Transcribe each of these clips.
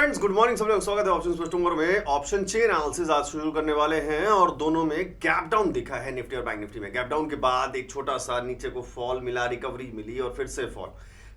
Friends, good morning. सब लोग स्वागत है ऑप्शन स्पष्टों में। ऑप्शन चेन एनालिसिस आज शुरू करने वाले हैं और दोनों में गैप डाउन दिखा है निफ्टी और बैंक निफ्टी में। गैप डाउन के बाद एक छोटा सा नीचे को फॉल मिला, रिकवरी मिली और फिर से फॉल।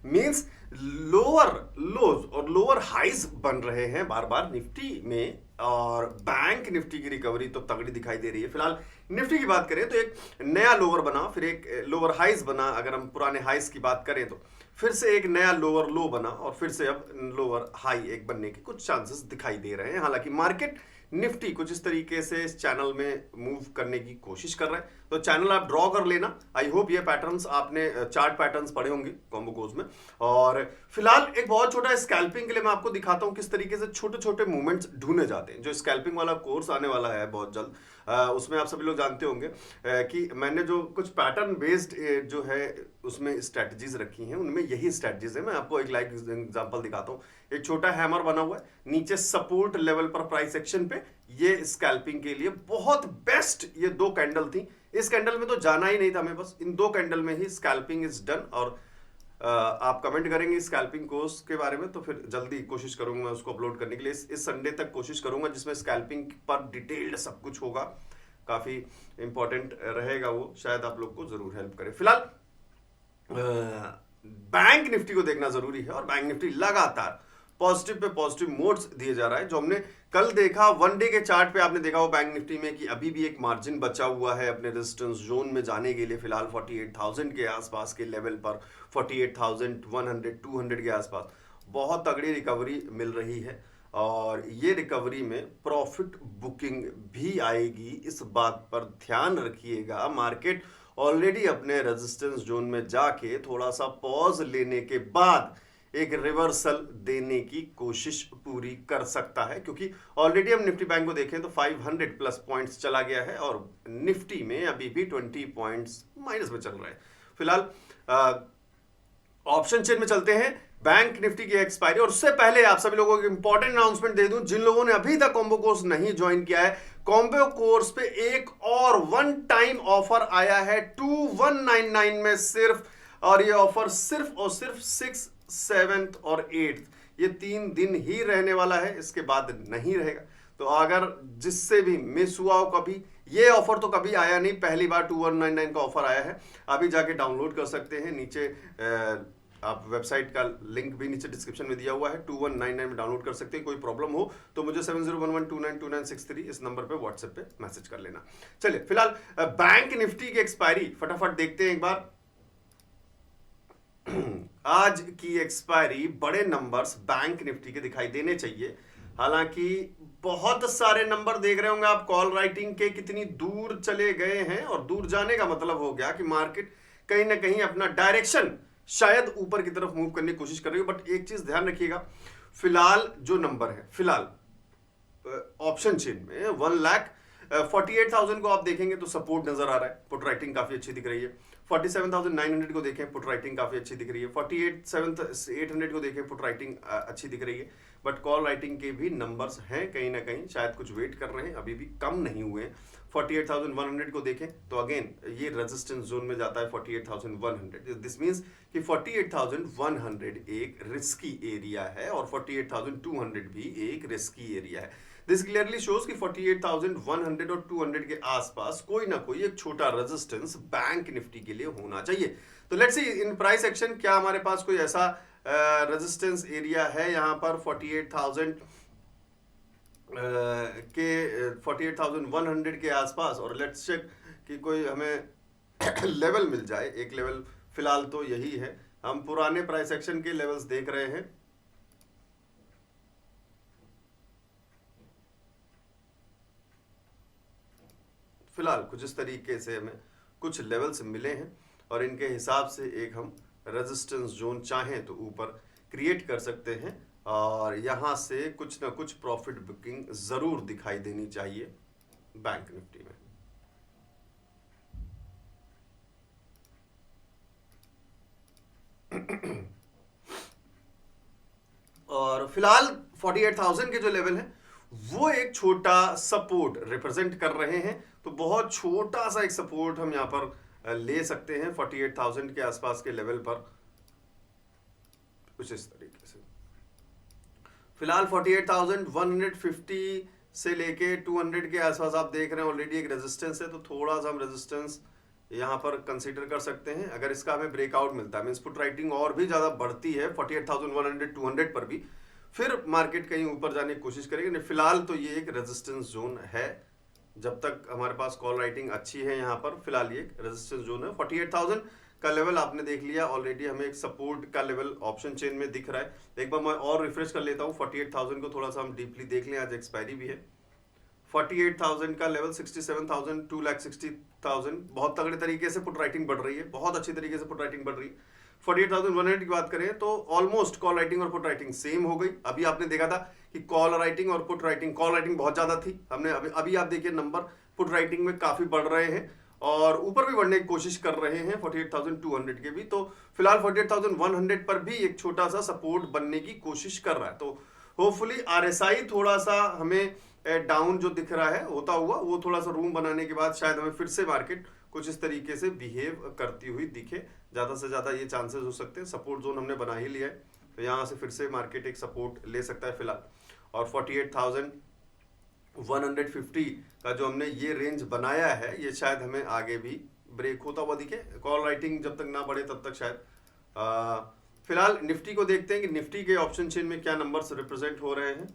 मींस लोअर लोज और लोअर हाइज बन रहे हैं बार बार निफ्टी में, और बैंक निफ्टी की रिकवरी तो तगड़ी दिखाई दे रही है। फिलहाल निफ्टी की बात करें तो एक नया लोअर बना, फिर एक लोअर हाइज बना। अगर हम पुराने हाइज की बात करें तो फिर से एक नया लोअर लो बना और फिर से अब लोअर हाई एक बनने के कुछ चांसेस दिखाई दे रहे हैं। हालांकि मार्केट निफ्टी कुछ इस तरीके से इस चैनल में मूव करने की कोशिश कर रहा है, तो चैनल आप ड्रॉ कर लेना। आई होप ये पैटर्न्स आपने चार्ट पैटर्न्स पढ़े होंगे कॉम्बो कोर्स में। और फिलहाल एक बहुत छोटा स्कैल्पिंग के लिए मैं आपको दिखाता हूं किस तरीके से छोटे छोटे मूवमेंट्स ढूंढे जाते हैं। जो स्कैल्पिंग वाला कोर्स आने वाला है बहुत जल्द, उसमें आप सभी लोग जानते होंगे कि मैंने जो कुछ पैटर्न बेस्ड जो है उसमें स्ट्रेटजीज रखी हैं, उनमें यही स्ट्रेटजीज है। मैं आपको एक लाइव एग्जांपल दिखाता हूं। एक छोटा हैमर बना हुआ है, नीचे सपोर्ट लेवल पर प्राइस एक्शन पे, ये स्कैल्पिंग के लिए बहुत बेस्ट ये दो कैंडल थी। इस कैंडल में तो जाना ही नहीं था हमें, बस इन दो कैंडल में ही स्कैल्पिंग इज डन। और आप कमेंट करेंगे स्कैल्पिंग कोर्स के बारे में तो फिर जल्दी कोशिश करूंगा मैं उसको अपलोड करने के लिए। इस संडे तक कोशिश करूंगा जिसमें स्कैल्पिंग पर डिटेल्ड सब कुछ होगा। काफी इंपॉर्टेंट रहेगा वो, शायद आप लोग को जरूर हेल्प करे। फिलहाल बैंक निफ्टी को देखना जरूरी है और बैंक निफ्टी लगातार पॉजिटिव पे पॉजिटिव मोड्स दिए जा रहा है। जो हमने कल देखा वन डे के चार्ट पे, आपने देखा वो बैंक निफ्टी में कि अभी भी एक मार्जिन बचा हुआ है अपने रेजिस्टेंस जोन में जाने के लिए। फिलहाल 48,000 के आसपास के लेवल पर, 48,100 200 के आसपास बहुत तगड़ी रिकवरी मिल रही है और ये रिकवरी में प्रॉफिट बुकिंग भी आएगी। इस बात पर ध्यान रखिएगा। मार्केट ऑलरेडी अपने रेजिस्टेंस जोन में जाके थोड़ा सा पॉज लेने के बाद एक रिवर्सल देने की कोशिश पूरी कर सकता है, क्योंकि ऑलरेडी हम निफ्टी बैंक को देखें तो 500 प्लस पॉइंट्स चला गया है और निफ्टी में अभी भी 20 पॉइंट्स माइनस में चल रहा है। फिलहाल ऑप्शन चेन में चलते हैं। बैंक निफ्टी की एक्सपायरी, और उससे पहले आप सभी लोगों को इंपॉर्टेंट अनाउंसमेंट दे दूं। जिन लोगों ने अभी तक कॉम्बो कोर्स नहीं ज्वाइन किया है, कॉम्बो कोर्स पे एक और वन टाइम ऑफर आया है 2199 में सिर्फ, और ये ऑफर सिर्फ और सिर्फ 6, 7 और 8 ये 3 दिन ही रहने वाला है, इसके बाद नहीं रहेगा। तो अगर जिससे भी मिस हुआ हो कभी, ये ऑफर तो कभी आया नहीं, पहली बार 2199 का ऑफर आया है। अभी जाके डाउनलोड कर सकते हैं। नीचे आप वेबसाइट का लिंक भी नीचे डिस्क्रिप्शन में दिया हुआ है, 2199 में डाउनलोड कर सकते हैं। कोई प्रॉब्लम हो तो मुझे 7011292963 इस नंबर पे व्हाट्सएप पे मैसेज कर लेना। चलिए फिलहाल बैंक निफ्टी की एक्सपायरी फटाफट देखते हैं एक बार। आज की एक्सपायरी बड़े नंबर्स बैंक निफ्टी के दिखाई देने चाहिए। हालांकि बहुत सारे नंबर देख रहे होंगे आप कॉल राइटिंग के, कितनी दूर चले गए हैं। और दूर जाने का मतलब हो गया कि मार्केट कहीं ना कहीं अपना डायरेक्शन शायद ऊपर की तरफ मूव करने की कोशिश कर रही है। बट एक चीज ध्यान रखिएगा, फिलहाल जो नंबर है, फिलहाल ऑप्शन चेन में 1,48,000 को आप देखेंगे तो सपोर्ट नजर आ रहा है, पुट राइटिंग काफी अच्छी दिख रही है। 47,900 को देखें, पुट राइटिंग काफी अच्छी दिख रही है। 48,800 को देखें, पुट राइटिंग अच्छी दिख रही है। बट कॉल राइटिंग के भी नंबर्स हैं कहीं ना कहीं, शायद कुछ वेट कर रहे हैं, अभी भी कम नहीं हुए हैं। 48,100 को देखें तो अगेन ये रेजिस्टेंस जोन में जाता है 48,100। दिस मींस कि 48,100 एक रिस्की एरिया है और 48,200 भी एक रिस्की एरिया है। दिस क्लियरली शोज कि 48,100 और 200 के आसपास कोई ना कोई एक छोटा रेजिस्टेंस बैंक निफ्टी के लिए होना चाहिए। तो let's see in price action क्या हमारे पास कोई ऐसा रेजिस्टेंस एरिया है यहाँ पर 48,100 के आसपास। और लेट्स चेक कि कोई हमें लेवल मिल जाए। एक लेवल फिलहाल तो यही है, हम पुराने प्राइस एक्शन के लेवल्स देख रहे हैं। फिलहाल कुछ इस तरीके से हमें कुछ लेवल्स मिले हैं और इनके हिसाब से एक हम रेजिस्टेंस जोन चाहें तो ऊपर क्रिएट कर सकते हैं और यहां से कुछ ना कुछ प्रॉफिट बुकिंग जरूर दिखाई देनी चाहिए बैंक निफ्टी में। और फिलहाल 48,000 के जो लेवल है वो एक छोटा सपोर्ट रिप्रेजेंट कर रहे हैं। तो बहुत छोटा सा एक सपोर्ट हम यहां पर ले सकते हैं 48,000 के आसपास के लेवल पर, कुछ इस तरीके से। फिलहाल 48,150 से लेके 200 के आसपास आप देख रहे हैं ऑलरेडी एक रेजिस्टेंस है, तो थोड़ा सा हम रेजिस्टेंस यहाँ पर कंसीडर कर सकते हैं। अगर इसका हमें ब्रेकआउट मिलता है, मींस पुट राइटिंग और भी ज़्यादा बढ़ती है 48,100 200 पर भी, फिर मार्केट कहीं ऊपर जाने की कोशिश करेगी। फिलहाल तो ये एक रेजिस्टेंस जोन है, जब तक हमारे पास कॉल राइटिंग अच्छी है यहाँ पर फिलहाल ये रेजिस्टेंस जोन है। 48,000 का लेवल आपने देख लिया ऑलरेडी, हमें एक सपोर्ट का लेवल ऑप्शन चेन में दिख रहा है। एक बार मैं और रिफ्रेश कर लेता हूँ 48,000 को, थोड़ा सा हम डीपली देख लें, आज एक्सपायरी भी है। 48,000 का लेवल 67,000 2,60,000 बहुत तगड़े तरीके से पुट राइटिंग बढ़ रही है, बहुत अच्छी तरीके से पुट राइटिंग बढ़ रही है। 48,100 की बात करें तो ऑलमोस्ट कॉल राइटिंग और पुट राइटिंग सेम हो गई। अभी आपने देखा था कि कॉल राइटिंग और पुट राइटिंग, कॉल राइटिंग बहुत ज्यादा थी, हमने अभी आप देखिए नंबर पुट राइटिंग में काफी बढ़ रहे हैं और ऊपर भी बढ़ने की कोशिश कर रहे हैं 48,200 के भी। तो फिलहाल 48,100 पर भी एक छोटा सा सपोर्ट बनने की कोशिश कर रहा है। तो होपफुली आरएसआई थोड़ा सा हमें डाउन जो दिख रहा है होता हुआ, वो थोड़ा सा रूम बनाने के बाद शायद हमें फिर से मार्केट कुछ इस तरीके से बिहेव करती हुई दिखे। ज़्यादा से ज़्यादा ये चांसेस हो सकते हैं। सपोर्ट जोन हमने बना ही लिया है, तो यहाँ से फिर से मार्केट एक सपोर्ट ले सकता है फिलहाल। और 48,150 का जो हमने ये रेंज बनाया है, ये शायद हमें आगे भी ब्रेक होता हुआ दिखे। कॉल राइटिंग जब तक ना बढ़े तब तक शायद। फिलहाल निफ्टी को देखते हैं कि निफ्टी के ऑप्शन चेन में क्या नंबर्स रिप्रेजेंट हो रहे हैं।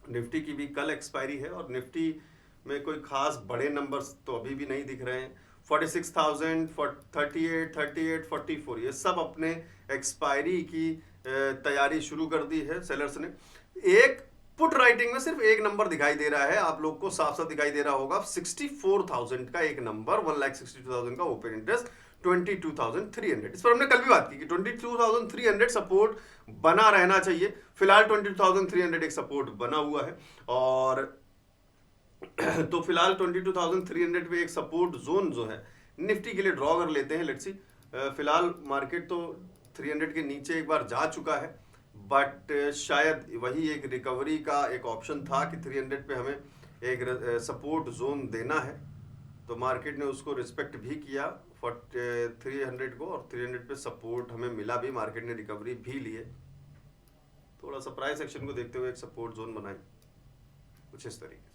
निफ्टी की भी कल एक्सपायरी है और निफ्टी में कोई खास बड़े नंबर्स तो अभी भी नहीं दिख रहे हैं। 46,000, 38, 38, 44 ये सब अपने एक्सपायरी की तैयारी शुरू कर दी है सेलर्स ने। एक पुट राइटिंग में सिर्फ एक नंबर दिखाई दे रहा है, आप लोग को साफ साफ दिखाई दे रहा होगा, 64,000 का एक नंबर, 1,62,000 का ओपन इंटरेस्ट, 22,300। इस पर हमने कल भी बात की कि 22,300 सपोर्ट बना रहना चाहिए। फिलहाल 22,300 एक सपोर्ट बना हुआ है और तो फिलहाल 22,300 पे एक सपोर्ट जोन जो है निफ्टी के लिए ड्रॉ कर लेते हैं। लेट्स सी, फिलहाल मार्केट तो 300 के नीचे एक बार जा चुका है, बट शायद वही एक रिकवरी का एक ऑप्शन था कि 300 पे हमें एक सपोर्ट जोन देना है, तो मार्केट ने उसको रिस्पेक्ट भी किया 300 को, और 300 पे सपोर्ट हमें मिला भी, मार्केट ने रिकवरी भी ली है। थोड़ा सा प्राइस एक्शन को देखते हुए एक सपोर्ट जोन बनाई कुछ इस तरीके से।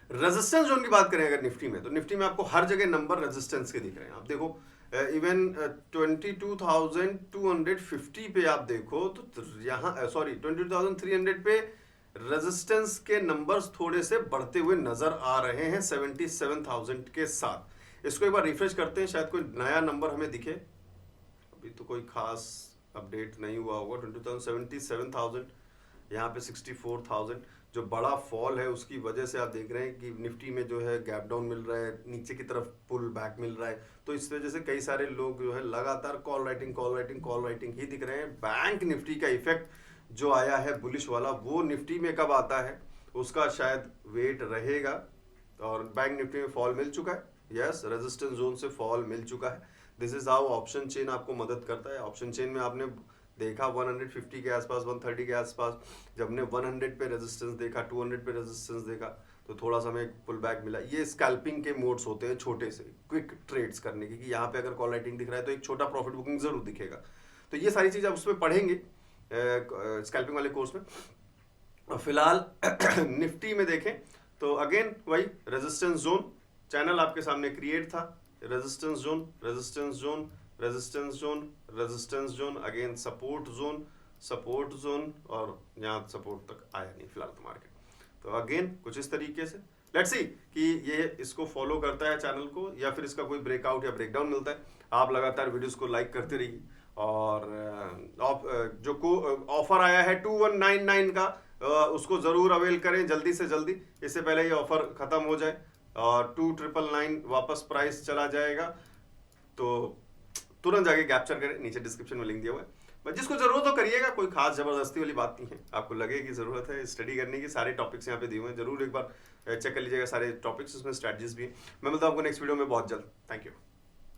रेजिस्टेंस जोन की बात करें अगर निफ्टी में, तो निफ्टी में आपको हर जगह नंबर रेजिस्टेंस के दिख रहे हैं। आप देखो इवन 22,250 पे आप देखो तो यहाँ 22,300 पे रेजिस्टेंस के नंबर्स थोड़े से बढ़ते हुए नजर आ रहे हैं 77,000 के साथ। इसको एक बार रिफ्रेश करते हैं, शायद कोई नया नंबर हमें दिखे। अभी तो कोई खास अपडेट नहीं हुआ होगा। 77,000 यहाँ पे 64,000 जो बड़ा फॉल है उसकी वजह से आप देख रहे हैं कि निफ्टी में जो है गैप डाउन मिल रहा है, नीचे की तरफ पुल बैक मिल रहा है। तो इस वजह से कई सारे लोग जो है लगातार कॉल राइटिंग ही दिख रहे हैं। बैंक निफ्टी का इफेक्ट जो आया है बुलिश वाला, वो निफ्टी में कब आता है उसका शायद वेट रहेगा। और बैंक निफ्टी में फॉल मिल चुका है, यस, रेजिस्टेंस जोन से फॉल मिल चुका है। This is how option chain आपको मदद करता है। ऑप्शन चेन में आपने देखा 150 के आसपास, 130 के आसपास, जब हमने 100 पे रेजिस्टेंस देखा, 200 पे रेजिस्टेंस देखा, तो थोड़ा सा हमें पुल बैक मिला। ये स्कैल्पिंग के मोड्स होते हैं छोटे से क्विक ट्रेड्स करने की, कि यहाँ पे अगर कॉल राइटिंग दिख रहा है तो एक छोटा प्रॉफिट बुकिंग जरूर दिखेगा। तो ये सारी चीज़ आप उसमें पढ़ेंगे स्कैल्पिंग वाले कोर्स में। फिलहाल निफ्टी में देखें तो अगेन वही रेजिस्टेंस जोन चैनल आपके सामने क्रिएट था, resistance zone, resistance zone, resistance zone, resistance zone, again support zone, और यहाँ सपोर्ट तक आया नहीं फिलहाल तो मार्केट। तो अगेन कुछ इस तरीके से लेट्स सी कि ये इसको फॉलो करता है चैनल को, या फिर इसका कोई ब्रेकआउट या ब्रेकडाउन मिलता है। आप लगातार वीडियोस को लाइक करते रहिए, और जो ऑफर आया है 2199 का, उसको जरूर अवेल करें जल्दी से जल्दी, इससे पहले ये ऑफर खत्म हो जाए और 2999 वापस प्राइस चला जाएगा। तो तुरंत जाके कैप्चर करें, नीचे डिस्क्रिप्शन में लिंक दिया हुआ है। बस जिसको जरूरत हो करिएगा, कोई खास जबरदस्ती वाली बात नहीं है। आपको लगे कि जरूरत है स्टडी करने की, सारे टॉपिक्स यहाँ पे दिए हुए हैं, जरूर एक बार चेक कर लीजिएगा सारे टॉपिक्स, उसमें स्ट्रेटजीज भी हैं। मैं मिलता हूँ आपको नेक्स्ट वीडियो में बहुत जल्द। Thank you.